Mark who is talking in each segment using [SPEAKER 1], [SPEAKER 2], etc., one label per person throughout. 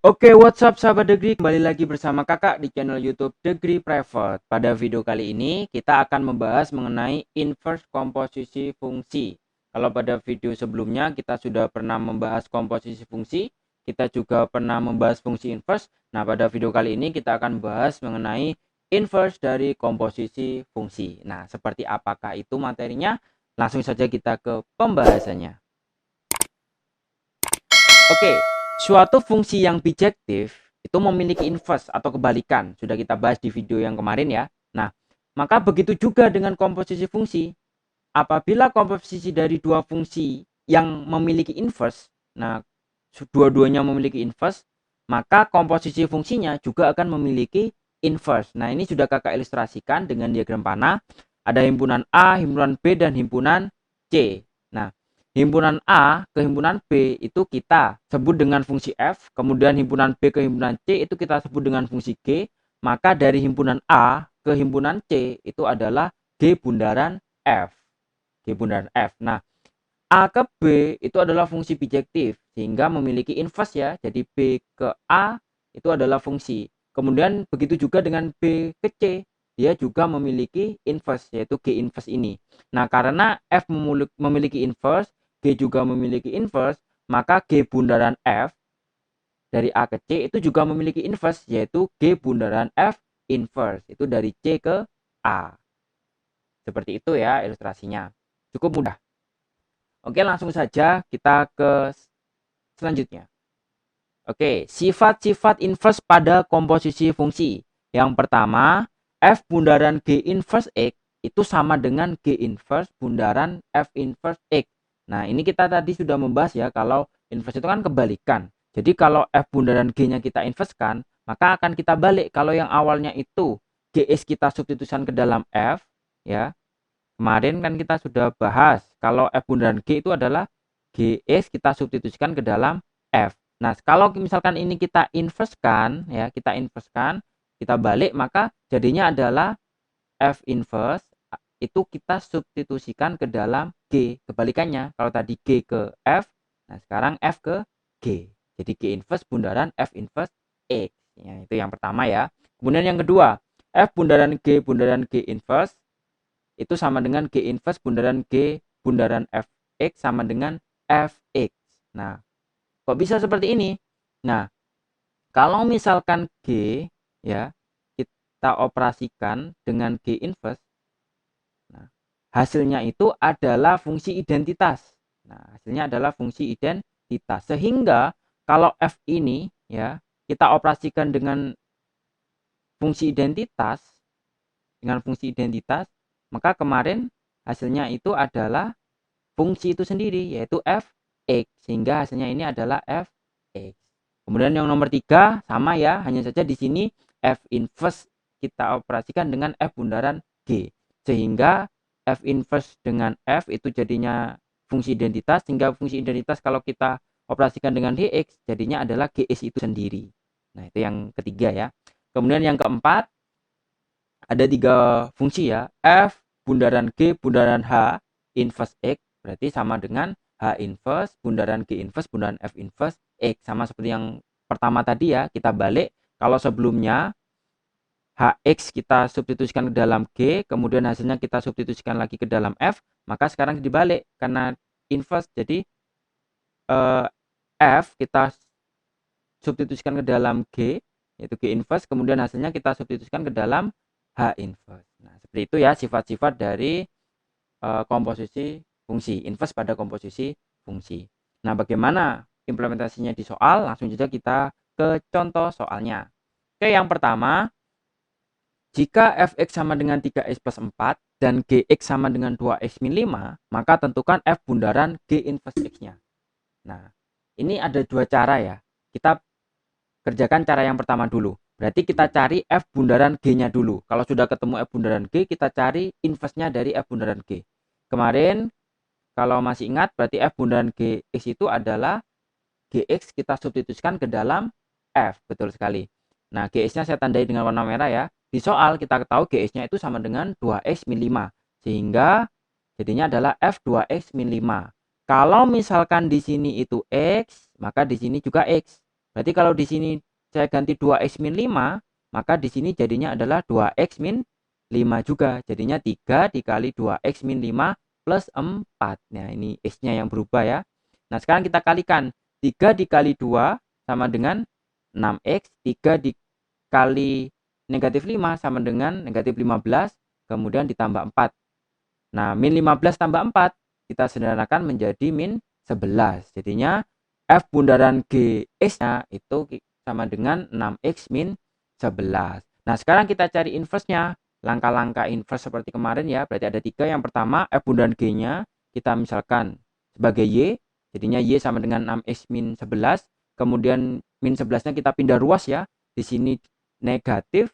[SPEAKER 1] Oke, what's up sahabat Degree? Kembali lagi bersama kakak di channel YouTube Degree Private. Pada video kali ini kita akan membahas mengenai inverse komposisi fungsi. Kalau pada video sebelumnya kita sudah pernah membahas komposisi fungsi, kita juga pernah membahas fungsi inverse. Nah, pada video kali ini kita akan membahas mengenai inverse dari komposisi fungsi. Nah, seperti apakah itu materinya? Langsung saja kita ke pembahasannya. Oke, suatu fungsi yang bijektif itu memiliki inverse atau kebalikan. Sudah kita bahas di video yang kemarin ya. Nah, maka begitu juga dengan komposisi fungsi. Apabila komposisi dari dua fungsi yang memiliki inverse, nah dua-duanya memiliki inverse, maka komposisi fungsinya juga akan memiliki inverse. Nah, ini sudah kakak ilustrasikan dengan diagram panah. Ada himpunan A, himpunan B, dan himpunan C. Nah, himpunan A ke himpunan B itu kita sebut dengan fungsi F, kemudian himpunan B ke himpunan C itu kita sebut dengan fungsi G, maka dari himpunan A ke himpunan C itu adalah G bundaran F. G bundaran F. Nah, A ke B itu adalah fungsi bijektif sehingga memiliki inverse ya. Jadi B ke A itu adalah fungsi. Kemudian begitu juga dengan B ke C, dia juga memiliki inverse yaitu G inverse ini. Nah, karena F memiliki inverse, G juga memiliki inverse, maka G bundaran F dari A ke C itu juga memiliki inverse yaitu G bundaran F inverse. Itu dari C ke A. Seperti itu ya ilustrasinya. Cukup mudah. Oke, langsung saja kita ke selanjutnya. Oke, sifat-sifat inverse pada komposisi fungsi. Yang pertama, F bundaran G inverse X itu sama dengan G inverse bundaran F inverse X. Nah, ini kita tadi sudah membahas ya, kalau inverse itu kan kebalikan. Jadi kalau F bundaran G-nya kita inversekan, maka akan kita balik. Kalau yang awalnya itu GS kita substitusikan ke dalam F, ya. Kemarin kan kita sudah bahas kalau F bundaran G itu adalah GS kita substitusikan ke dalam F. Nah, kalau misalkan ini kita inversekan ya, kita balik, maka jadinya adalah F inverse itu kita substitusikan ke dalam G. Kebalikannya, kalau tadi G ke F, nah sekarang F ke G. Jadi G inverse bundaran F inverse X. Ya, itu yang pertama ya. Kemudian yang kedua, F bundaran G inverse itu sama dengan G inverse bundaran G bundaran Fx sama dengan Fx. Nah, kok bisa seperti ini? Nah, kalau misalkan G ya kita operasikan dengan G inverse, nah, hasilnya itu adalah fungsi identitas. Nah, hasilnya adalah fungsi identitas. Sehingga kalau F ini ya kita operasikan dengan fungsi identitas, maka kemarin hasilnya itu adalah fungsi itu sendiri, yaitu Fx, sehingga hasilnya ini adalah Fx. Kemudian yang nomor 3 sama ya, hanya saja di sini F inverse kita operasikan dengan F bundaran G, sehingga F inverse dengan F itu jadinya fungsi identitas, sehingga fungsi identitas kalau kita operasikan dengan Dx jadinya adalah Gs itu sendiri. Nah, itu yang ketiga ya. Kemudian yang keempat, ada 3 fungsi ya, F bundaran G bundaran H inverse X berarti sama dengan H inverse bundaran G inverse bundaran F inverse X. Sama seperti yang pertama tadi ya, kita balik. Kalau sebelumnya Hx kita substitusikan ke dalam G, kemudian hasilnya kita substitusikan lagi ke dalam F, maka sekarang dibalik karena inverse, jadi F kita substitusikan ke dalam G, yaitu G inverse, kemudian hasilnya kita substitusikan ke dalam H inverse. Nah, seperti itu ya sifat-sifat dari komposisi fungsi, inverse pada komposisi fungsi. Nah, bagaimana implementasinya di soal? Langsung saja kita ke contoh soalnya. Oke, yang pertama, jika fx sama dengan 3x plus 4 dan gx sama dengan 2x min 5, maka tentukan f bundaran g inverse x-nya. Nah, ini ada 2 cara ya. Kita kerjakan cara yang pertama dulu. Berarti kita cari F bundaran G-nya dulu. Kalau sudah ketemu F bundaran G, kita cari inverse-nya dari F bundaran G. Kemarin, kalau masih ingat, berarti F bundaran Gx itu adalah Gx kita substitusikan ke dalam F. Betul sekali. Nah, Gx-nya saya tandai dengan warna merah ya. Di soal kita tahu Gx-nya itu sama dengan 2x min 5. Sehingga jadinya adalah F 2x min 5. Kalau misalkan di sini itu X, maka di sini juga X. Berarti kalau di sini saya ganti 2x min 5, maka di sini jadinya adalah 2x min 5 juga. Jadinya 3 dikali 2x min 5 plus 4. Nah, ini x-nya yang berubah ya. Nah, sekarang kita kalikan. 3 dikali 2 sama dengan 6x. 3 dikali negatif 5 sama dengan negatif 15. Kemudian ditambah 4. Nah, min 15 tambah 4 kita sederhanakan menjadi min 11. Jadinya F bundaran GX-nya itu sama dengan 6X min 11. Nah, sekarang kita cari inverse-nya. Langkah-langkah inverse seperti kemarin ya. Berarti ada 3. Yang pertama, F bundaran G-nya kita misalkan sebagai Y. Jadinya Y sama dengan 6X min 11. Kemudian min 11-nya kita pindah ruas ya. Di sini negatif.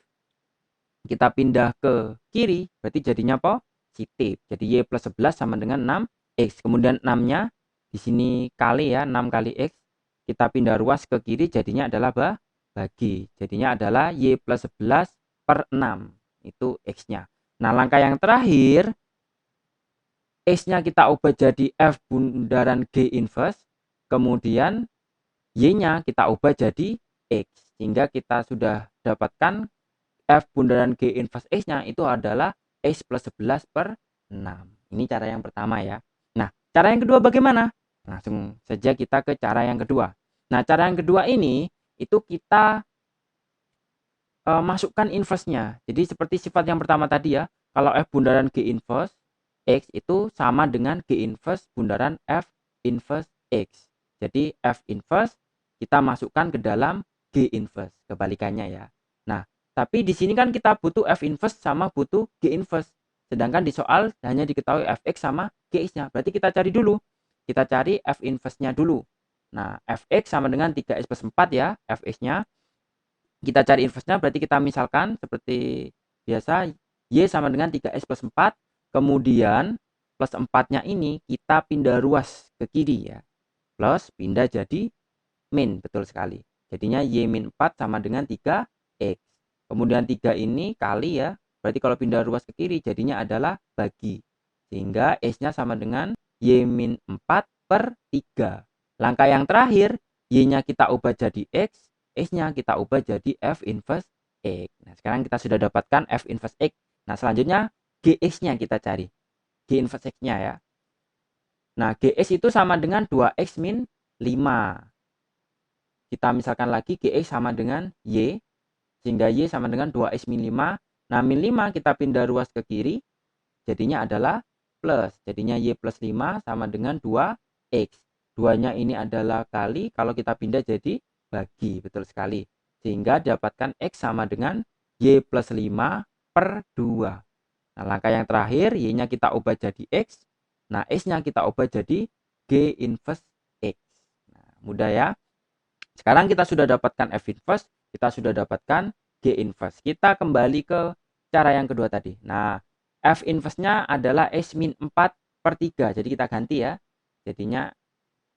[SPEAKER 1] Kita pindah ke kiri. Berarti jadinya positif. Jadi Y plus 11 sama dengan 6X. Kemudian 6-nya di sini kali ya, 6 kali X. Kita pindah ruas ke kiri, jadinya adalah bagi. Jadinya adalah Y plus 11 per 6. Itu X-nya. Nah, langkah yang terakhir, X-nya kita ubah jadi F bundaran G inverse. Kemudian Y-nya kita ubah jadi X. Sehingga kita sudah dapatkan F bundaran G inverse X-nya itu adalah X plus 11 per 6. Ini cara yang pertama ya. Nah, cara yang kedua bagaimana? Langsung saja kita ke cara yang kedua. Nah, cara yang kedua ini itu kita masukkan inverse-nya. Jadi seperti sifat yang pertama tadi ya. Kalau F bundaran G inverse X itu sama dengan G inverse bundaran F inverse X. Jadi F inverse kita masukkan ke dalam G inverse. Kebalikannya ya. Nah, tapi di sini kan kita butuh F inverse sama butuh G inverse. Sedangkan di soal hanya diketahui Fx sama Gx-nya. Berarti kita cari dulu. Kita cari F inverse-nya dulu. Nah, Fx sama dengan 3x plus 4 ya, Fx-nya. Kita cari inverse-nya, berarti kita misalkan seperti biasa, Y sama dengan 3x plus 4. Kemudian plus 4-nya ini kita pindah ruas ke kiri ya. Plus pindah jadi min, betul sekali. Jadinya Y min 4 sama dengan 3x. Kemudian 3 ini kali ya. Berarti kalau pindah ruas ke kiri jadinya adalah bagi. Sehingga X-nya sama dengan Y min 4 per 3. Langkah yang terakhir, Y-nya kita ubah jadi X. X-nya kita ubah jadi F inverse X. Nah, sekarang kita sudah dapatkan F inverse X. Nah, selanjutnya Gx-nya kita cari. G inverse X-nya ya. Nah, Gx itu sama dengan 2x min 5. Kita misalkan lagi Gx sama dengan Y, sehingga Y sama dengan 2x min 5. Nah, min 5 kita pindah ruas ke kiri, jadinya adalah plus. Jadinya Y plus 5 sama dengan 2x. 2-nya ini adalah kali, kalau kita pindah jadi bagi, betul sekali. Sehingga dapatkan X sama dengan Y plus 5 per 2. Nah, langkah yang terakhir, Y-nya kita ubah jadi X. Nah, X-nya kita ubah jadi G inverse X. Nah, mudah ya. Sekarang kita sudah dapatkan F inverse, kita sudah dapatkan G inverse. Kita kembali ke cara yang kedua tadi. Nah, F inverse-nya adalah X min 4 per 3. Jadi kita ganti ya. Jadinya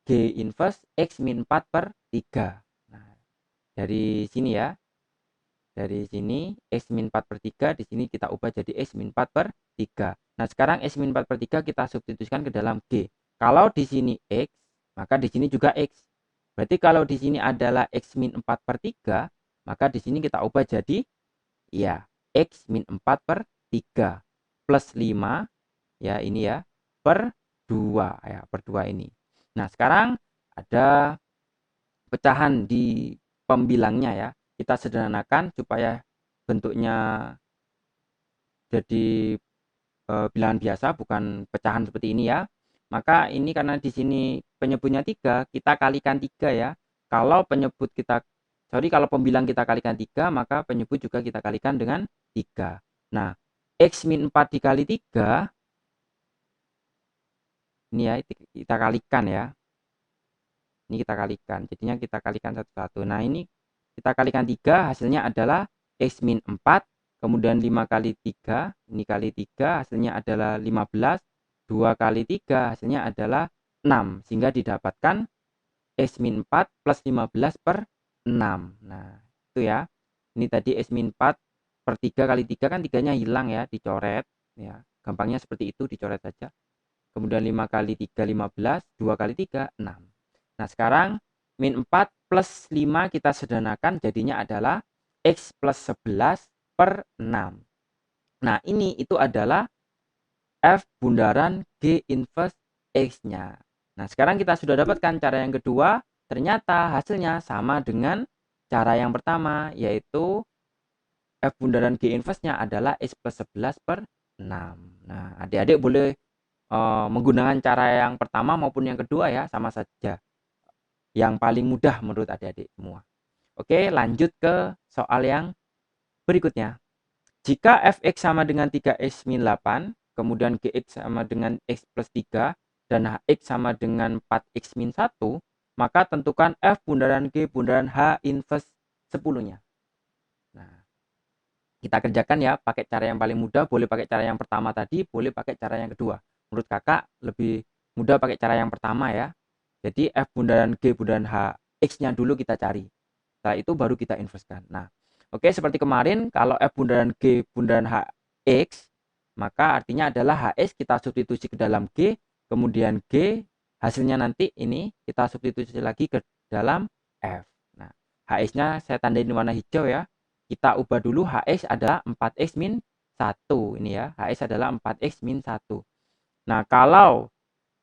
[SPEAKER 1] G inverse X min 4 per 3. Nah, dari sini ya. Dari sini X min 4 per 3. Di sini kita ubah jadi X min 4 per 3. Nah, sekarang X min 4 per 3 kita substitusikan ke dalam G. Kalau di sini X, maka di sini juga X. Berarti kalau di sini adalah X min 4 per 3, maka di sini kita ubah jadi ya X min 4 per 3 plus 5 ya ini ya per 2 ya per 2 ini. Nah, sekarang ada pecahan di pembilangnya ya. Kita sederhanakan supaya bentuknya jadi bilangan biasa bukan pecahan seperti ini ya. Maka ini karena di sini penyebutnya 3, kita kalikan 3 ya. Kalau penyebut kita kalau pembilang kita kalikan 3, maka penyebut juga kita kalikan dengan 3. Nah, X min 4 dikali 3 ini ya kita kalikan ya. Ini kita kalikan. Jadinya kita kalikan satu-satu. Nah, ini kita kalikan 3, hasilnya adalah X min 4. Kemudian 5 kali 3, ini kali 3, hasilnya adalah 15. 2 kali 3, hasilnya adalah 6. Sehingga didapatkan X min 4 plus 15 per 6. Nah, itu ya. Ini tadi X min 4 per 3 kali 3 kan 3-nya hilang ya, dicoret. Ya, gampangnya seperti itu, dicoret saja. Kemudian 5 kali 3, 15. 2 kali 3, 6. Nah, sekarang min 4 plus 5 kita sederhanakan jadinya adalah X plus 11 per 6. Nah, ini itu adalah F bundaran G inverse X-nya. Nah, sekarang kita sudah dapatkan cara yang kedua, ternyata hasilnya sama dengan cara yang pertama, yaitu F bundaran G inverse-nya adalah X plus 11 per 6. Nah, adik-adik boleh menggunakan cara yang pertama maupun yang kedua ya, sama saja. Yang paling mudah menurut adik-adik semua. Oke, lanjut ke soal yang berikutnya. Jika fx sama dengan 3x min 8, kemudian gx sama dengan x plus 3, dan hx sama dengan 4x min 1, maka tentukan f bundaran g bundaran h inverse 10-nya. Nah, kita kerjakan ya, pakai cara yang paling mudah, boleh pakai cara yang pertama tadi, boleh pakai cara yang kedua. Menurut kakak lebih mudah pakai cara yang pertama ya. Jadi f bundaran g bundaran h, x-nya dulu kita cari. Setelah itu baru kita inversekan. Nah, oke, seperti kemarin, kalau F bundaran G bundaran HX, maka artinya adalah HX kita substitusi ke dalam G, kemudian G hasilnya nanti ini kita substitusi lagi ke dalam F. Nah, HX-nya saya tandain warna hijau ya. Kita ubah dulu HX adalah 4X min 1. Ini ya, HX adalah 4X min 1. Nah, kalau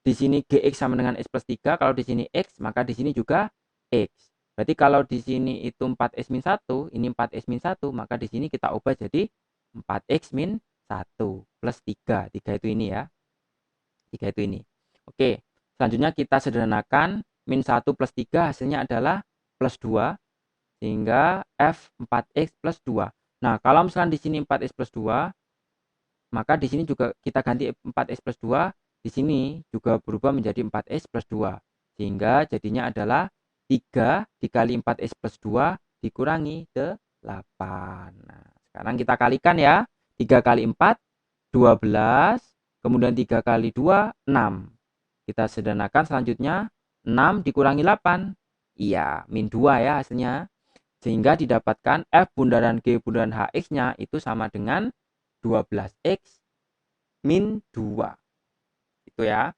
[SPEAKER 1] di sini GX sama dengan X plus 3, kalau di sini X, maka di sini juga X. Berarti kalau di sini itu 4x min 1, ini 4x min 1, maka di sini kita ubah jadi 4x min 1 plus 3. 3 itu ini ya. 3 itu ini. Oke, selanjutnya kita sederhanakan. Min 1 plus 3 hasilnya adalah plus 2. Sehingga F 4x plus 2. Nah, kalau misalkan di sini 4x plus 2, maka di sini juga kita ganti 4x plus 2. Di sini juga berubah menjadi 4x plus 2. Sehingga jadinya adalah 3 dikali 4x plus 2 dikurangi 8. Nah, sekarang kita kalikan ya. 3 kali 4, 12. Kemudian 3 kali 2, 6. Kita sederhanakan selanjutnya. 6 dikurangi 8. Iya, min 2 ya hasilnya. Sehingga didapatkan F bundaran G bundaran HX-nya itu sama dengan 12X min 2. Itu ya.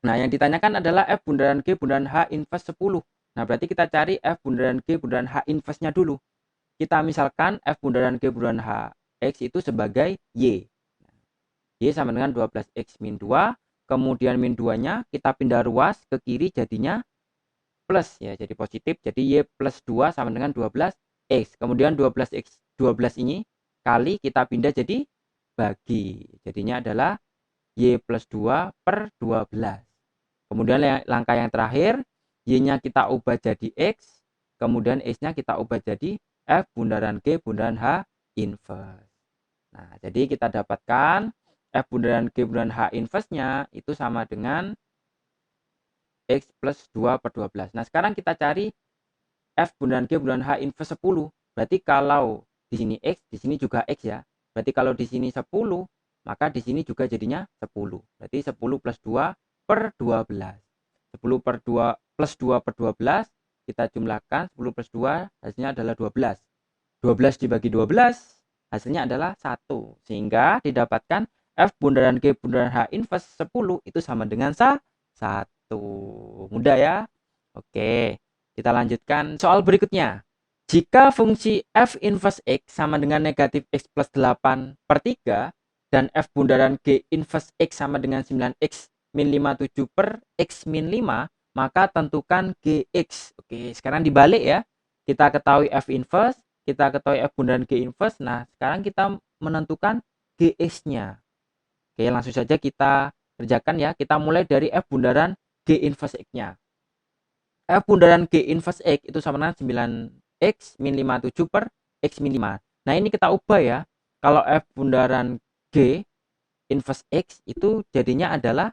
[SPEAKER 1] Nah, yang ditanyakan adalah F bundaran G bundaran H inverse 10. Nah, berarti kita cari F bundaran G bundaran H inverse-nya dulu. Kita misalkan F bundaran G bundaran H X itu sebagai Y. Y sama dengan 12X min 2. Kemudian min 2-nya kita pindah ruas ke kiri jadinya plus ya, jadi positif. Jadi Y plus 2 sama dengan 12X. Kemudian 12X 12 ini kali kita pindah jadi bagi. Jadinya adalah Y plus 2 per 12. Kemudian langkah yang terakhir, Y-nya kita ubah jadi X, kemudian X-nya kita ubah jadi F bundaran G bundaran H inverse. Nah, jadi kita dapatkan F bundaran G bundaran H inverse-nya itu sama dengan X plus 2 per 12. Nah, sekarang kita cari F bundaran G bundaran H inverse 10. Berarti kalau di sini X, di sini juga X ya. Berarti kalau di sini 10, maka di sini juga jadinya 10. Berarti 10 plus 2 per 12. 10 per 2 plus 2 per 12, kita jumlahkan 10 plus 2 hasilnya adalah 12. 12 dibagi 12 hasilnya adalah 1. Sehingga didapatkan F bundaran G bundaran H inverse 10 itu sama dengan 1. Mudah ya? Oke, kita lanjutkan soal berikutnya. Jika fungsi F inverse X sama dengan negatif X plus 8 per 3 dan F bundaran G inverse X sama dengan 9X min 57 per X min 5, maka tentukan GX. Oke, sekarang dibalik ya. Kita ketahui F inverse, kita ketahui F bundaran G inverse. Nah, sekarang kita menentukan GX-nya. Oke, langsung saja kita kerjakan ya. Kita mulai dari F bundaran G inverse X-nya. F bundaran G inverse X itu sama dengan 9X min 57 per X min 5. Nah, ini kita ubah ya. Kalau F bundaran G inverse X itu jadinya adalah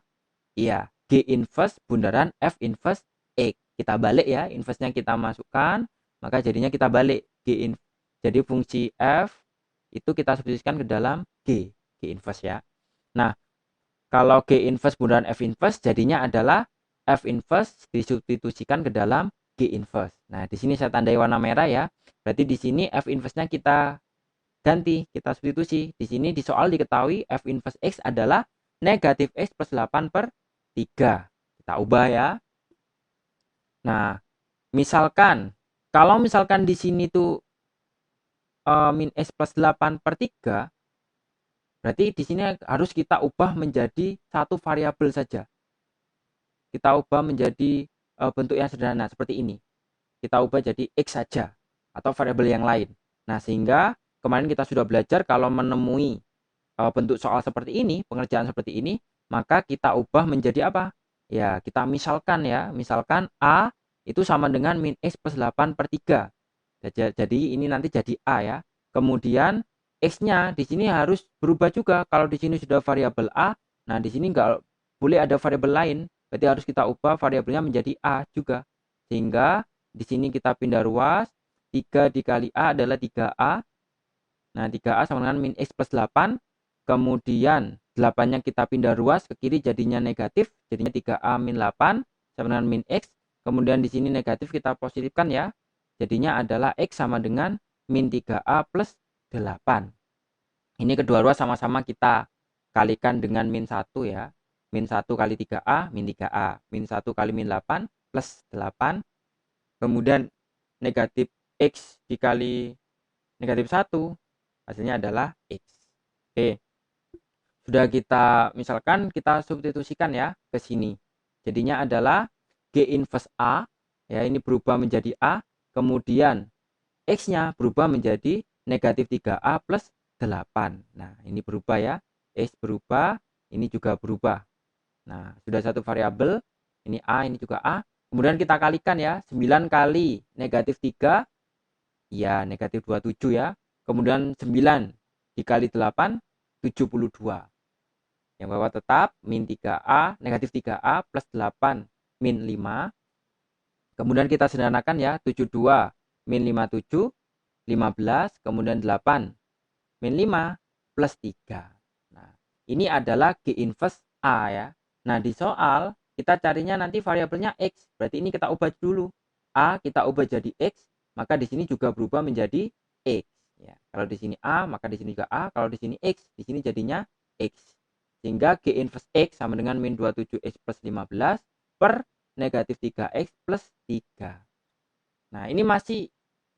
[SPEAKER 1] iya, G inverse bundaran F inverse X. Kita balik ya, inverse-nya kita masukkan, maka jadinya kita balik G inverse. Jadi fungsi F itu kita substitusikan ke dalam G inverse ya. Nah, kalau G inverse bundaran F inverse jadinya adalah F inverse disubstitusikan ke dalam G inverse. Nah, di sini saya tandai warna merah ya. Berarti di sini F inverse-nya kita ganti, kita substitusi. Di sini di soal diketahui F inverse X adalah negatif X plus 8 per 3. Kita ubah ya. Nah, Misalkan, kalau misalkan di sini tuh min X plus 8/3, berarti di sini harus kita ubah menjadi satu variabel saja. Kita ubah menjadi bentuk yang sederhana seperti ini. Kita ubah jadi X saja atau variabel yang lain. Nah, sehingga kemarin kita sudah belajar kalau menemui bentuk soal seperti ini, pengerjaan seperti ini, maka kita ubah menjadi apa? Ya, kita misalkan ya, misalkan A itu sama dengan min X plus 8/3. Jadi ini nanti jadi A ya. Kemudian X-nya di sini harus berubah juga. Kalau di sini sudah variabel A, nah di sini nggak boleh ada variabel lain. Berarti harus kita ubah variabelnya menjadi A juga. Sehingga di sini kita pindah ruas, 3 dikali A adalah 3A. Nah, 3A sama dengan min X plus 8. Kemudian 8-nya kita pindah ruas ke kiri jadinya negatif. Jadinya 3A min 8 sama dengan min X. Kemudian di sini negatif kita positifkan ya. Jadinya adalah X sama dengan min 3A plus 8. Ini kedua ruas sama-sama kita kalikan dengan min 1 ya. Min 1 kali 3A, min 3A. Min 1 kali min 8 plus 8. Kemudian negatif X dikali negatif 1. Hasilnya adalah X. Oke. Sudah kita, misalkan kita substitusikan ya ke sini. Jadinya adalah G inverse A. Ya, ini berubah menjadi A. Kemudian X-nya berubah menjadi negatif 3A plus 8. Nah, ini berubah ya. X berubah, ini juga berubah. Nah, sudah satu variabel. Ini A, ini juga A. Kemudian kita kalikan ya. 9 kali negatif 3. Ya, negatif 27 ya. Kemudian 9 dikali 8, 72. Yang bawah tetap min 3A, negatif 3A plus 8 min 5. Kemudian kita sederhanakan ya, 72 min 57, 15, kemudian 8 min 5 plus 3. Nah, ini adalah G inverse A ya. Nah, di soal kita carinya nanti variabelnya X. Berarti ini kita ubah dulu. A kita ubah jadi X, maka di sini juga berubah menjadi X. Ya, kalau di sini A, maka di sini juga A. Kalau di sini X, di sini jadinya X. Sehingga G inverse X sama dengan min 27X plus 15 per negatif 3X plus 3. Nah, ini masih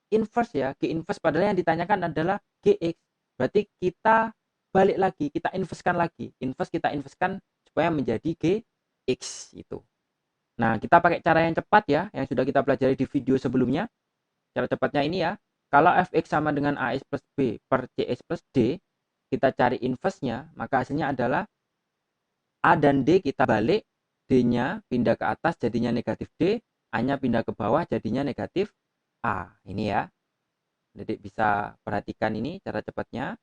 [SPEAKER 1] inverse ya. G inverse padahal yang ditanyakan adalah GX. Berarti kita balik lagi, kita inversekan lagi. Inverse kita inversekan supaya menjadi GX itu. Nah, kita pakai cara yang cepat ya, yang sudah kita pelajari di video sebelumnya. Cara cepatnya ini ya. Kalau fx sama dengan ax plus b per cx plus d, kita cari inverse-nya, maka hasilnya adalah a dan d kita balik, d-nya pindah ke atas jadinya negatif d, a-nya pindah ke bawah jadinya negatif a. Ini ya. Jadi bisa perhatikan ini cara cepatnya.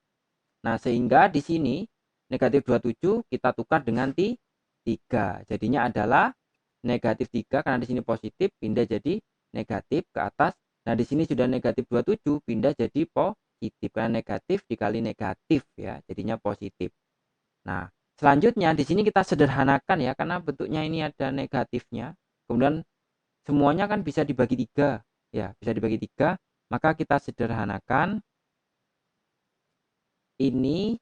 [SPEAKER 1] Nah, sehingga di sini negatif 27 kita tukar dengan 3. Jadinya adalah negatif 3 karena di sini positif pindah jadi negatif ke atas. Nah, di sini sudah negatif 27 pindah jadi positif karena negatif dikali negatif ya, jadinya positif. Nah, selanjutnya di sini kita sederhanakan ya karena bentuknya ini ada negatifnya. Kemudian semuanya kan bisa dibagi 3 ya, bisa dibagi 3, maka kita sederhanakan. Ini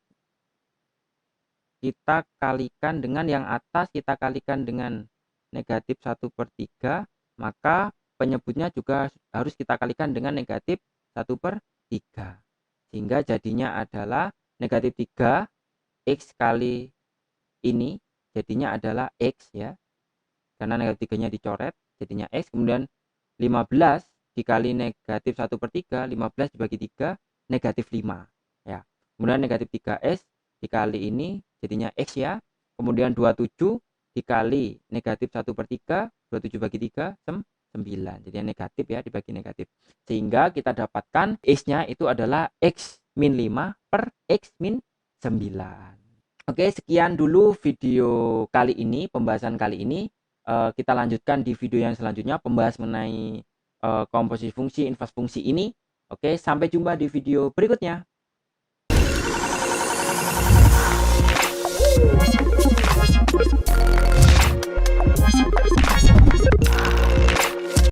[SPEAKER 1] kita kalikan dengan yang atas, kita kalikan dengan negatif 1/3, maka penyebutnya juga harus kita kalikan dengan negatif 1/3. Sehingga jadinya adalah negatif 3, X kali ini, jadinya adalah X ya. Karena negatif 3-nya dicoret, jadinya X. Kemudian 15 dikali negatif 1/3, 15 dibagi 3, negatif 5. Ya. Kemudian negatif 3x dikali ini jadinya x ya. Kemudian 27 dikali negatif 1/3, 27 bagi 3, 9. Jadi negatif ya, dibagi negatif. Sehingga kita dapatkan x-nya itu adalah x min 5 per x min 9. Oke, sekian dulu video kali ini, pembahasan kali ini. Kita lanjutkan di video yang selanjutnya, pembahas mengenai komposisi fungsi, inverse fungsi ini. Oke, sampai jumpa di video berikutnya. We'll be right back.